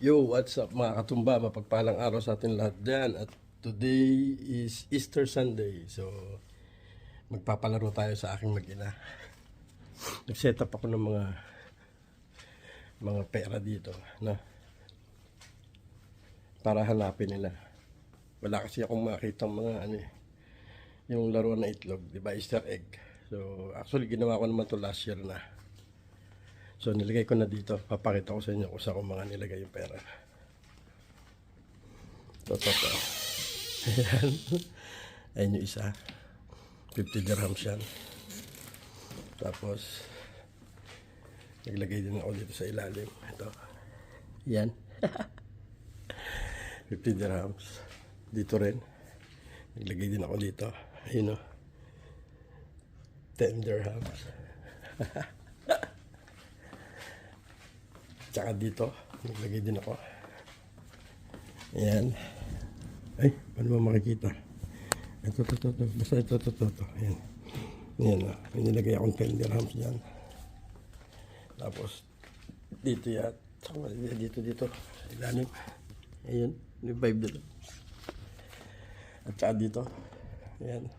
Yo, what's up mga katumba? Mapagpalang araw sa atin lahat dyan. At today is Easter Sunday. So, magpapalaro tayo sa aking mag-ina. Nag-set up ako ng mga pera dito na para hanapin nila. Wala kasi akong makita mga yung laro na itlog, di ba? Easter egg. So, actually ginawa ko naman to last year na. So, nilagay ko na dito. Papakita ko sa inyo kung saan ko mga nilagay yung pera. Ito. Ayan. Ayan yung isa. 50 dirhams yan. Tapos, naglagay din ako dito sa ilalim. Ito. Yan. 50 dirhams. Dito rin. Naglagay din ako dito. Ayun o. 10 dirhams. Tsaka dito. Naglagay din ako. Ayan. Ay, paano mo makikita? Ito. Basta ito. Ayan. Ayan o. May nilagay akong 10 dirhams dyan. Tapos, dito yan. Dito. Ilalim. Ayan. Yung 5 dirhams. At saka dito. Ayan.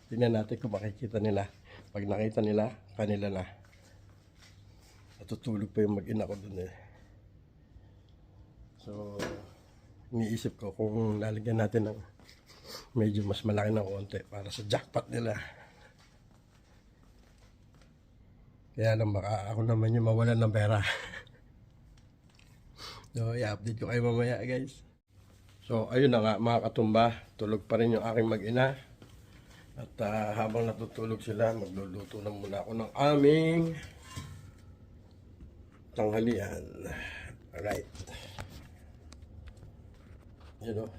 Tingnan natin kung makikita nila. Pag nakita nila, kanila na. Natutulog pa yung mag-ina ko dun eh. So, iniisip ko kung lalagyan natin ng medyo mas malaki ng konti para sa jackpot nila. Kaya lang baka ako naman yung mawalan ng pera. So, i-update ko kayo mamaya guys. So, ayun na nga mga katumba. Tulog pa rin yung aking mag-ina. At habang natutulog sila, magluluto na muna ako ng aming tanghalian. Alright. You know.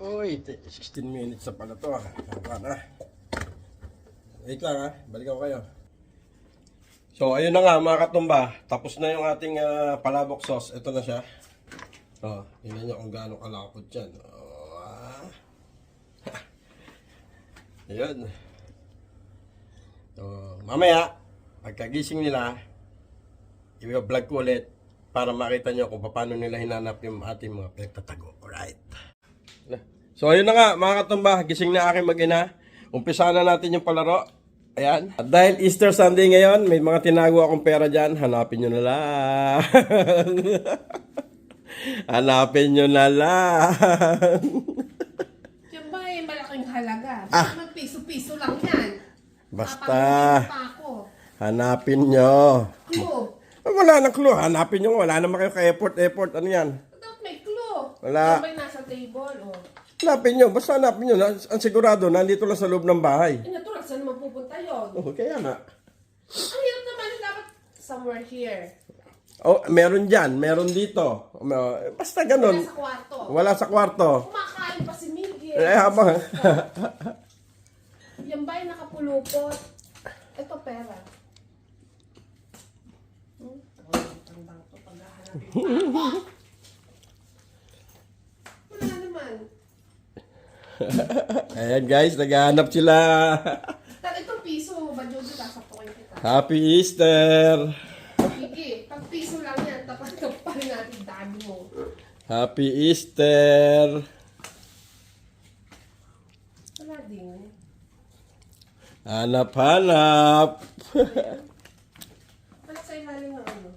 Uy, 16 minutes na pala to. Tama na. Wait lang ha, balikan ko kayo. So, ayun na nga mga katumba. Tapos na yung ating palabok sauce. Ito na siya. Oh, tingnan nyo kung gaano kalapot yan. Oh, ah. Ayun. So, mamaya, pagkagising nila, i-vlog ko ulit para makita nyo kung paano nila hinanap yung ating mga pinagtatago. Alright. So, ayun na nga mga katumba. Gising na aking mag-ina. Umpisa na natin yung palaro. Ayan. At dahil Easter Sunday ngayon, may mga tinago akong pera dyan. Hanapin nyo na lang. Hanapin nyo na lang. Yan ba eh, malaking halaga? Ah. Magpiso-piso lang yan. Basta. Papagalitan pa ako. Hanapin nyo. Clue. Wala nang clue. Hanapin nyo. Wala naman kayo ka-effort. Ano yan? Dapat may clue. Wala. Yan ba yung nasa table? Oh. Hanapin nyo. Basta hanapin nyo. Ang sigurado, nandito lang sa loob ng bahay. Eh, natural, saan naman pupunta yun? Oh, kaya nga. Ang hirap naman, dapat somewhere here. Oh, meron dyan. Meron dito. Basta ganun. Wala sa kwarto. Wala sa kwarto. Kumakain pa si Miguel. Eh, habang... Yan ba yung nakapulupot? Ito pera. Tandang to, paghahanapin pa. Wala naman. Ayan guys, naghahanap sila. Tal itong piso, Badyodi, sasapukin kita. Happy Easter! Sige, pag piso lang yan, tapat pa rin natin dami mo. Happy Easter! Wala din. Hanap-hanap! Wala sa ilalim ng ano?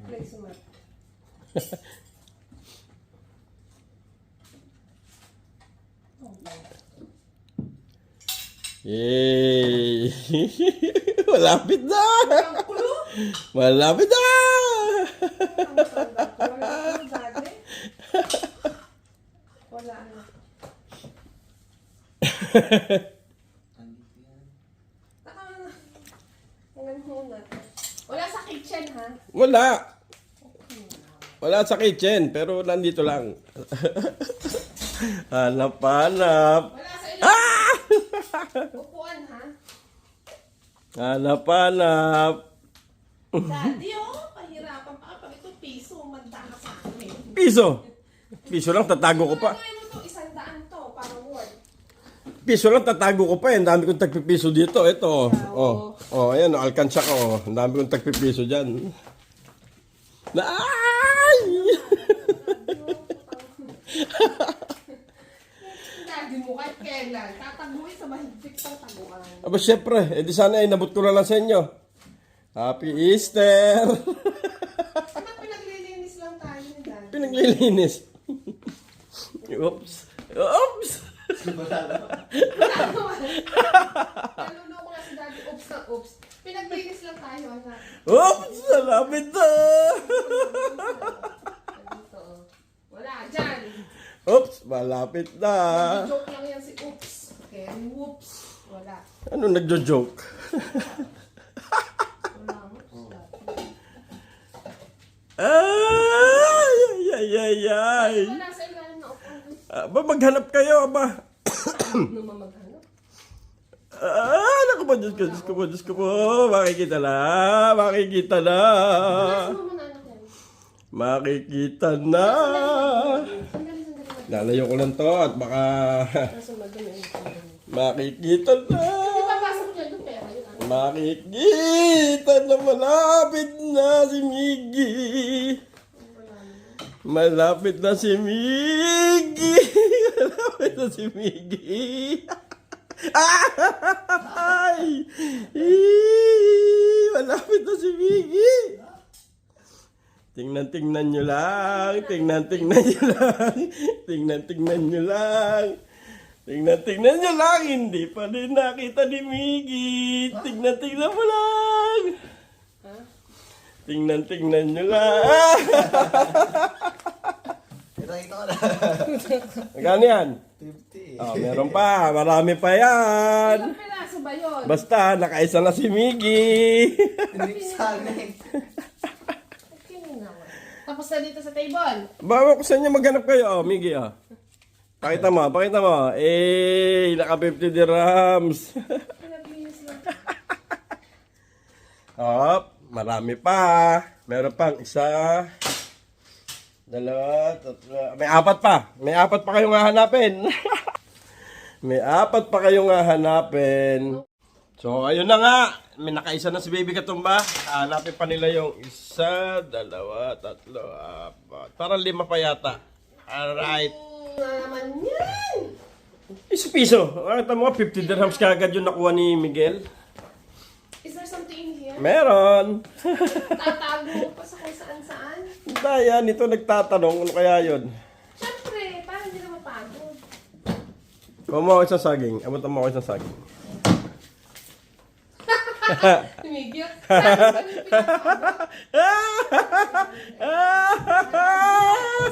Place mat. Yay! Malapit na! Ang kulo? Malapit na! Ang matanda ko. Wala ano dati? Wala ano. Taka na. Tingnan muna. Wala sa kitchen ha? Wala! Wala sa kitchen, pero nandito lang. Hanap-hanap! Wala sa ilalim. Upuan ha? Hanap-hanap! Daddy oh, pahirapan pa. Pag ito piso, manda ka sa akin. Piso! Piso lang, tatago ko pa. Ano mo to? 100 to, parang word. Piso lang, tatago ko pa. Ang dami kong tagpipiso dito. Ito. Oh, oh, ayan. Alkansya ko. Oh. Ang dami kong tagpipiso dyan. Na ay! Daddy mo kahit kailan. Tataguin sa mahigpit pang taguan. Aba, syempre. Eh, di sana inabot ko na lang sa inyo. Happy Easter! Sana pinaglilinis lang tayo ni Daddy. Pinaglilinis. Oops. Oops! Naluloko na si Daddy. Oops na oops. Pinaglinis lang tayo, anak. Oops! Malapit na! Dito. Wala, dyan. Oops! Malapit na! Joke lang yan si oops. Okay, whoops. Wala. Ano nagjo-joke? Wala mo. Ay! Ay! Ay! Ay! Wala sa ilalim na upuan. Aba, maghanap kayo, aba. Ano mamaghanap? Naku po, Diyos ko, Diyos ko po, Diyos ko po. Makikita na, makikita na. Nasa mo na anak yan. Makikita na. Sandali, sandali. Lalayo ko lang to at baka Nasa madumi. makikita na. Di ba pasok niya yung pera yun? Ano? Makikita na malapit na si Miggy. Malapit na si Miggy. Malapit na si Miggy. Ay! Malapit na si Miggy. Tingnan nyo lang. Tingnan nyo lang. Tingnan nyo lang. Tingnan nyo lang. Hindi pa rin nakita ni Miggy. Tingnan mo lang. Ha? Tingnan nyo lang. Kita ko na. Magkano yan? 50. Oh, meron pa. Marami pa yan. Ilang piraso ba yun? Basta, nakaisa na si Miggy. Hindi sana eh. Okay na. Tapos na dito sa table. Bawa ko sa inyo maghanap kayo. Oh, Miggy, oh. Pakita mo. Naka 50 dirhams. Pinaglinis lang. Oh, marami pa. Meron pang isa. Dalawa, tatlo. May apat pa kayong hahanapin. May apat pa kayong hahanapin. So, ayun na nga. May nakaisa na si Baby Katumba. Hanapin pa nila yung isa, dalawa, tatlo, apat. Parang 5 pa yata. Alright. Na naman yan. Piso. Nakita mo, 50 dirhams kagad yung nakuha ni Miguel. Is there something in here? Meron. Tatago mo pa sa kung saan-saan? Dayan, ito nagtatanong. Ano kaya yun? Siyempre, parang hindi na mapagod. Kuha mo ako isang saging. Abutan mo ako isang saging. Tumigil.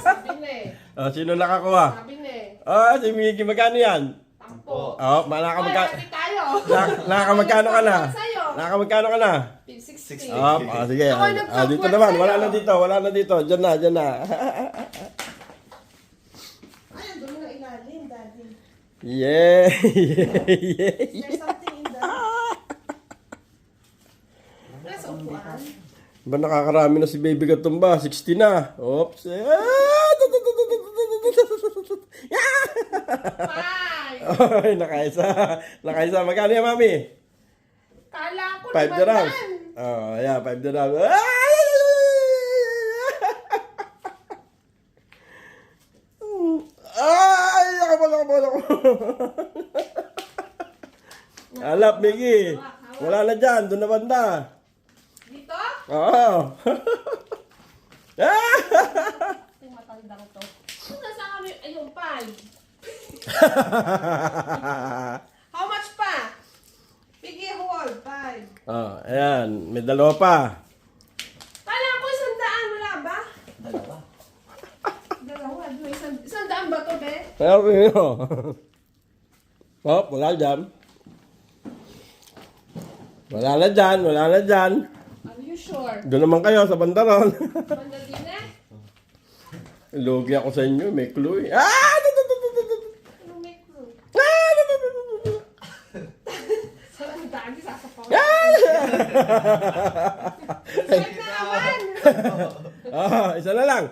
Sabi na eh. Sino nakakuha? Sabi na eh. Si Miggy. Magkano yan? Tampo. Oy, Oy, hati tayo. nakakamagkano ka na? Sa'yo. Nakakamagkano ka na? 60. Sige. Ako nagpapwet Dito naman. sa'yo. Wala na dito. Diyan na. Ay, ang dumi ng ilalim, Daddy. Yeah. Is there something in the... Wala sa upuan? Ba nakakarami na si Baby Katumba? 60 na. Oops. Five. Ay, nakaisa. Magkano yan, Mami? Kala ko 5 dirhams. naman. Yeah, 5 dirhams. Ay, nakapala ko. Alap, Miggy. Wala na dyan. Doon na banda. Dito? Oo. Yung matandang to. Kung nasaan kami, ayun, 5. How much pa? Bigay hold, 5. Ayan. May 2 pa. Kala ko 100, wala ba? Dalawa. Dalawa, may 100 ba to, be? Meron nyo. Wala dyan. Wala na dyan. Are you sure? Doon naman kayo sa bandaron. Banda din eh? Lugi ako sa inyo. May clue eh. Anong may clue? Saan dami sasapaw? Saan na naman? Isa na lang.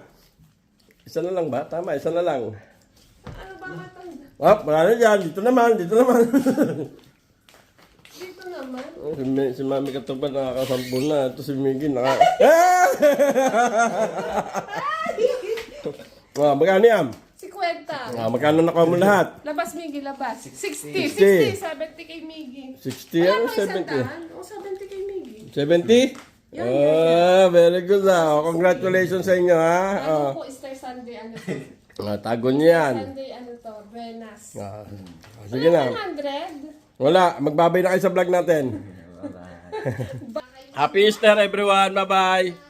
Isa na lang ba? Tama, isa na lang. Ano ba matanda? Wala na dyan. Dito naman. Dito naman? Si Mami Katumba nakakasampu na. Ito si Miggy magkano yan? 50. Magkano nakuha mo lahat? Labas, Miggy, labas. 60. 60. 70 kay Miggy. 60 Wala ano? bang 70? 70 kay Miggy. 70? Very good. Congratulations sa inyo, ha? Ano po, Easter Sunday, ano po? Tago niyo yan. Sunday, ano to, Buenas. Sige na. 100? Wala, magbabay na kayo sa vlog natin. Happy Easter everyone. Bye-bye.